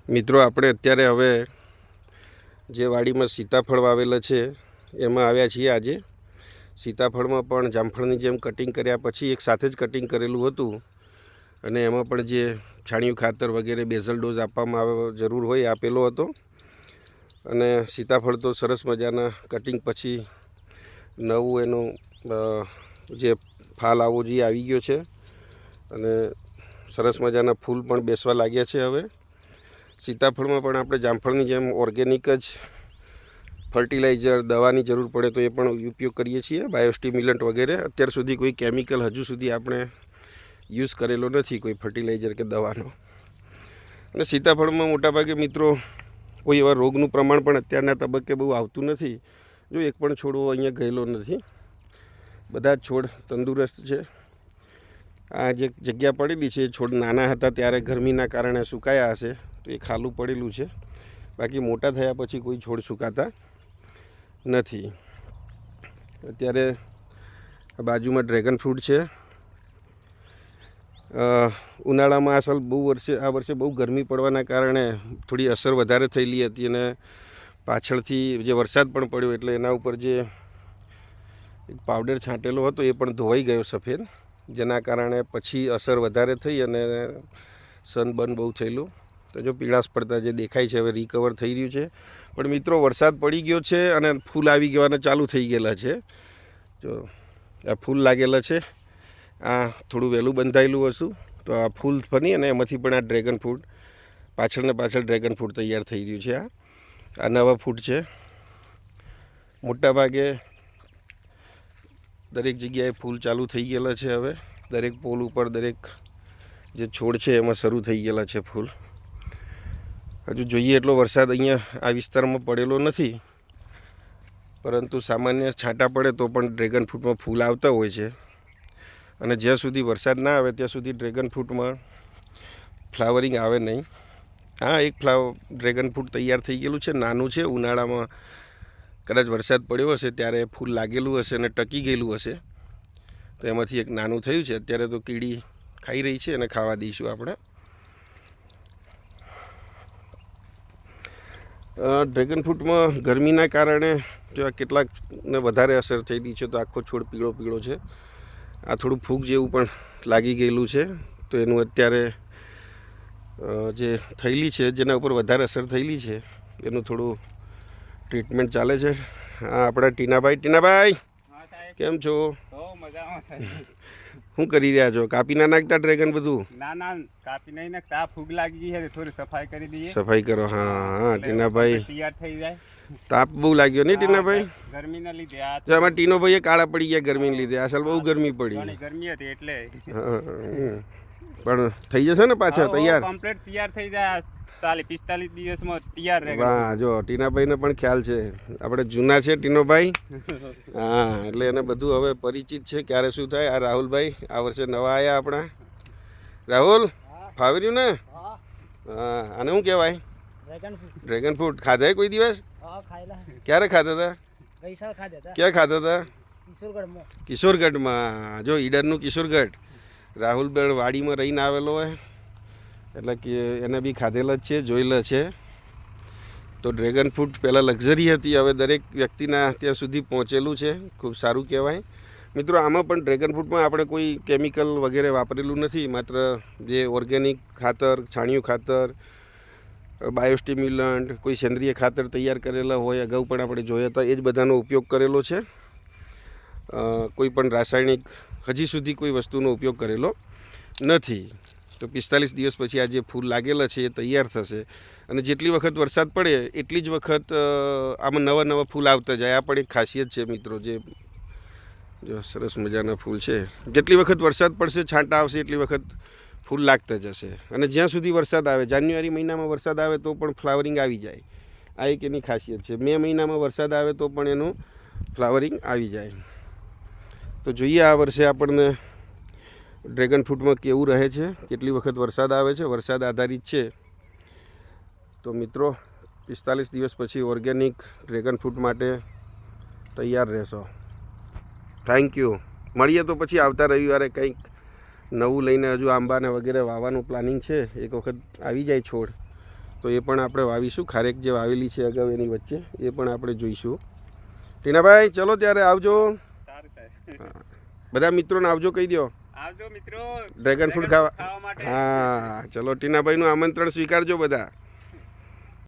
મિત્રો આપણે અત્યારે હવે જે વાડીમાં સીતાફળ વાવેલા છે એમાં આવ્યા છીએ. આજે સીતાફળમાં પણ જામફળની જેમ કટિંગ કર્યા પછી એક સાથે જ કટિંગ કરેલું હતું અને એમાં પણ જે છાણિયું ખાતર વગેરે બેઝલ ડોઝ આપવામાં જરૂર હોય આપેલો હતો. અને સીતાફળ તો સરસ મજાના કટિંગ પછી નવું એનું જે ફાલ આવો જે આવી ગયો છે અને સરસ મજાના ફૂલ પણ બેસવા લાગ્યા છે. હવે સીતાફળમાં પણ આપણે જામફળની જેમ ઓર્ગેનિક જ ફર્ટિલાઇઝર દવાની જરૂર પડે તો એ પણ ઉપયોગ કરીએ છીએ, બાયોસ્ટિમ્યુલન્ટ વગેરે. અત્યાર સુધી કોઈ કેમિકલ હજુ સુધી આપણે યુઝ કરેલો નથી, કોઈ ફર્ટિલાઇઝર કે દવાનો. અને સીતાફળમાં મોટાભાગે મિત્રો કોઈ એવા રોગનું પ્રમાણ પણ અત્યારના તબક્કે બહુ આવતું નથી. જો એક પણ છોડવો અહીંયા ગયેલો નથી, બધા જ છોડ તંદુરસ્ત છે. આ જે જગ્યા પડેલી છે છોડ નાના હતા ત્યારે ગરમીના કારણે સુકાયા હશે તો એ ખાલું પડેલું છે. બાકી મોટા થયા પછી કોઈ છોડ સુકાતા નથી. અત્યારે બાજુમાં ડ્રેગન ફ્રૂટ છે. ઉનાળામાં આ વર્ષે બહુ ગરમી પડવાના કારણે થોડી અસર વધારે થયેલી હતી અને પાછળથી જે વરસાદ પણ પડ્યો એટલે એના ઉપર જે એક પાવડર છાંટેલો હતો એ પણ ધોવાઈ ગયો સફેદ, જેના કારણે પછી અસર વધારે થઈ અને સનબર્ન બહુ થયેલું. તો જો પીળાશ પડતા જે દેખાય છે હવે રિકવર થઈ રહ્યું છે. પણ મિત્રો વરસાદ પડી ગયો છે અને ફૂલ આવી ગવાના ચાલુ થઈ ગયેલા છે. જો આ ફૂલ લાગેલા છે, આ થોડું વહેલું બંધાયેલું હશું તો આ ફૂલ બની અને એમાંથી પણ આ ડ્રેગન ફ્રૂટ પાછળ ડ્રેગન ફ્રૂટ તૈયાર થઈ રહ્યું છે. આ નવા ફ્રૂટ છે. મોટાભાગે દરેક જગ્યાએ ફૂલ ચાલુ થઈ ગયેલા છે. હવે દરેક પોલ ઉપર દરેક જે છોડ છે એમાં શરૂ થઈ ગયેલા છે ફૂલ. હજુ જોઈએ એટલો વરસાદ અહીંયા આ વિસ્તારમાં પડેલો નથી, પરંતુ સામાન્ય છાંટા પડે તો પણ ડ્રેગન ફ્રૂટમાં ફૂલ આવતા હોય છે. અને જ્યાં સુધી વરસાદ ના આવે ત્યાં સુધી ડ્રેગન ફ્રૂટમાં ફ્લાવરિંગ આવે નહીં. એક ડ્રેગન ફ્રૂટ તૈયાર થઈ ગયેલું છે, નાનું છે. ઉનાળામાં કદાચ વરસાદ પડ્યો હશે ત્યારે ફૂલ લાગેલું હશે અને ટકી ગયેલું હશે તો એમાંથી એક નાનું થયું છે. અત્યારે તો કીડી ખાઈ રહી છે અને ખાવા દઈશું આપણે. ડ્રેગન ફ્રૂટમાં ગરમીના કારણે જો કેટલાકને વધારે અસર થયેલી છે તો આખો છોડ પીળો પીળો છે. આ થોડું ફૂગ જેવું પણ લાગી ગયેલું છે તો એનું અત્યારે જે થયેલી છે, જેના ઉપર વધારે અસર થયેલી છે એનું થોડું ટ્રીટમેન્ટ ચાલે છે. આપણા ટીનાભાઈ કેમ છો? શું કરી રહ્યા છો? કાપી ના નાખતા ડ્રેગન બધું? ના કાપી નહીં નાખતા, ફૂગ લાગી છે થોડી સફાઈ કરી દઈએ. સફાઈ કરો. હા ટીનાભાઈ તૈયાર થઈ જાય. તાપ બહુ લાગ્યો નહીં ટીનાભાઈ? ગરમીના લીધે આમાં ટીનોભાઈ કાળા પડી ગયા ગરમીને લીધે. અસલ બહુ ગરમી પડી, ગરમી હતી એટલે. પણ થઈ જશે ને પાછા તૈયાર? કમ્પ્લીટ તૈયાર થઈ જાય 45 દિવસમાં તૈયાર રહે. વાહ, જો ટીનાભાઈને પણ ખ્યાલ છે. આપણે જૂના છે ટીનોભાઈ. એટલે એને બધું હવે પરિચિત છે ક્યારે શું થાય. આ રાહુલભાઈ આ વર્ષે નવા આવ્યા આપણા. રાહુલ, ફાવી રહ્યું ને? આને શું કહેવાય? ડ્રેગન ફ્રૂટ ખાધા કોઈ દિવસ? ક્યારે ખાધા હતા? ક્યાં ખાધા હતા? કિશોરગઢમાં. જો ઈડરનું કિશોરગઢ. રાહુલબેન વાડીમાં રહીને આવેલો હોય એટલે કે એને બી ખાધેલા જ છે, જોયેલા છે. તો ડ્રેગન ફ્રૂટ પહેલાં લક્ઝરી હતી, હવે દરેક વ્યક્તિના ત્યાં સુધી પહોંચેલું છે. ખૂબ સારું કહેવાય. મિત્રો આમાં પણ ડ્રેગન ફ્રૂટમાં આપણે કોઈ કેમિકલ વગેરે વાપરેલું નથી. માત્ર જે ઓર્ગેનિક ખાતર, છાણિયું ખાતર, બાયોસ્ટિમ્યુલન્ટ, કોઈ સેન્દ્રિય ખાતર તૈયાર કરેલા હોય અગાઉ પણ આપણે જોયા હતા, એ જ બધાનો ઉપયોગ કરેલો છે. કોઈ પણ રાસાયણિક હજી સુધી કોઈ વસ્તુનો ઉપયોગ કરેલો નથી. તો 45 દિવસ પછી આ જે ફૂલ લાગેલા છે એ તૈયાર થશે અને જેટલી વખત વરસાદ પડે એટલી જ વખત આમાં નવા ફૂલ આવતા જાય. આ પણ એક ખાસિયત છે મિત્રો. જે જો સરસ મજાના ફૂલ છે, જેટલી વખત વરસાદ પડશે, છાંટા આવશે એટલી વખત ફૂલ લાગતા જશે. અને જ્યાં સુધી વરસાદ આવે, જાન્યુઆરી મહિનામાં વરસાદ આવે તો પણ ફ્લાવરિંગ આવી જાય. આ એક એની ખાસિયત છે. મે મહિનામાં વરસાદ આવે તો પણ એનું ફ્લાવરિંગ આવી જાય. તો જોઈએ આ વર્ષે આપણને ડ્રેગન ફ્રૂટમાં કેવું રહે છે, કેટલી વખત વરસાદ આવે છે. વરસાદ આધારિત છે. તો મિત્રો 45 દિવસ પછી ઓર્ગેનિક ડ્રેગન ફ્રૂટ માટે તૈયાર રહેશો. Thank you. મળીએ તો પછી આવતા રવિવારે કંઈક નવું લઈને. હજુ આંબાને વગેરે વાવવાનું પ્લાનિંગ છે. એક વખત આવી જાય છોડ તો એ પણ આપણે વાવીશું. ખારેક જે વાવેલી છે અગાઉ એની વચ્ચે એ પણ આપણે જોઈશું. ટીનાભાઈ ચલો ત્યારે આવજો. સારું સાહેબ. બધા મિત્રોને આવજો કહી દો. આવજો મિત્રો ડ્રેગન ફ્રૂટ ખાવા. માટે. હા ચલો ટીનાભાઈનું આમંત્રણ સ્વીકારજો બધા.